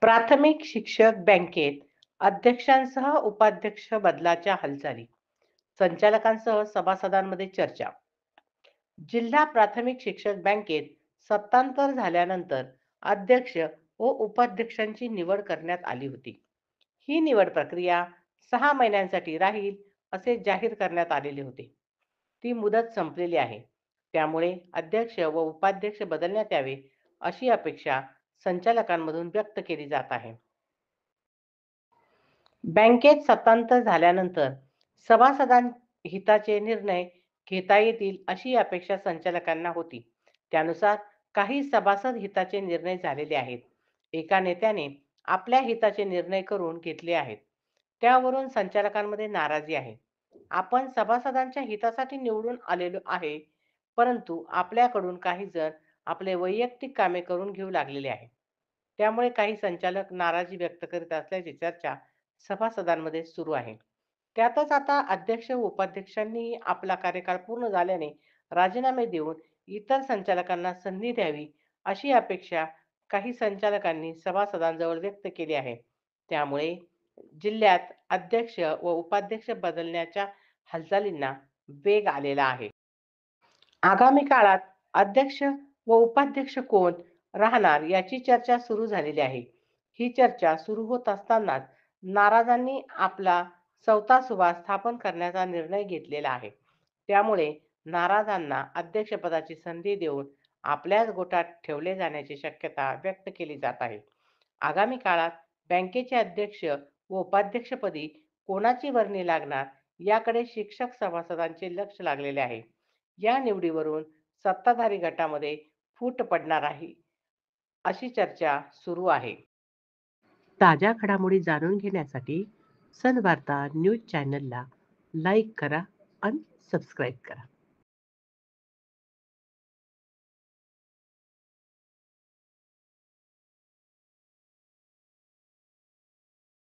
प्राथमिक शिक्षक बँकेत अध्यक्षांसह उपाध्यक्ष बदलाच्या हालचाली, संचालकांसह सभासदांमध्ये चर्चा. जिल्हा प्राथमिक शिक्षक बँकेत सत्तांतर झाल्यानंतर अध्यक्ष व उपाध्यक्षांची निवड करण्यात आली होती. ही निवड प्रक्रिया 6 महिन्यांसाठी राहील असे जाहीर करण्यात आलेले होते. ती मुदत संपलेली आहे. त्यामुळे अध्यक्ष व उपाध्यक्ष बदलण्यात यावे अशी अपेक्षा संचालकांमधून व्यक्त केली जात आहे. बँकेत सत्तांतर झाल्यानंतर सभासदां हिताचे निर्णय घेता येतील अशी अपेक्षा संचालकांना होती. त्यानुसार काही सभासद हिताचे निर्णय झालेले आहेत. एका नेत्याने आपल्या हिताचे निर्णय करून घेतले आहेत. त्यावरून संचालकांमध्ये नाराजी आहे. आपण सभासदांच्या हितासाठी निवडून आलेलो आहे, परंतु आपल्याकडून काही जण आपले वैयक्तिक कामे करून घेऊ लागलेले आहे. त्यामुळे काही संचालक नाराजी व्यक्त करीत असल्याची चर्चा सभासदांमध्ये सुरू आहे. त्यातच आता अध्यक्ष व उपाध्यक्षांनी आपला कार्यकाळ पूर्ण झाल्याने राजीनामे देऊन इतर संचालकांना संधी द्यावी अशी अपेक्षा काही संचालकांनी सभासदांजवळ व्यक्त केली आहे. त्यामुळे जिल्ह्यात अध्यक्ष व उपाध्यक्ष बदलण्याच्या हालचालींना वेग आलेला आहे. आगामी काळात अध्यक्ष व उपाध्यक्ष कोण राहणार याची चर्चा सुरू झालेली आहे. ही चर्चा सुरू होत असतानाच नाराजांनी आपला चौथा सुवास स्थापन करण्याचा निर्णय घेतलेला आहे. त्यामुळे नाराजांना अध्यक्षपदाची संधी देऊन आपल्याच गोटात ठेवले जाण्याची शक्यता व्यक्त केली जात आहे. आगामी काळात बँकेचे अध्यक्ष व उपाध्यक्षपदी कोणाची वर्णी लागणार याकडे शिक्षक सभासदांचे लक्ष लागलेले आहे. या निवडीवरून सत्ताधारी गटामध्ये फूट पडणार आहे अशी चर्चा सुरू आहे. ताज्या घडामोडी जाणून घेण्यासाठी सन वार्ता न्यूज चॅनलला लाईक करा आणि सबस्क्राईब करा.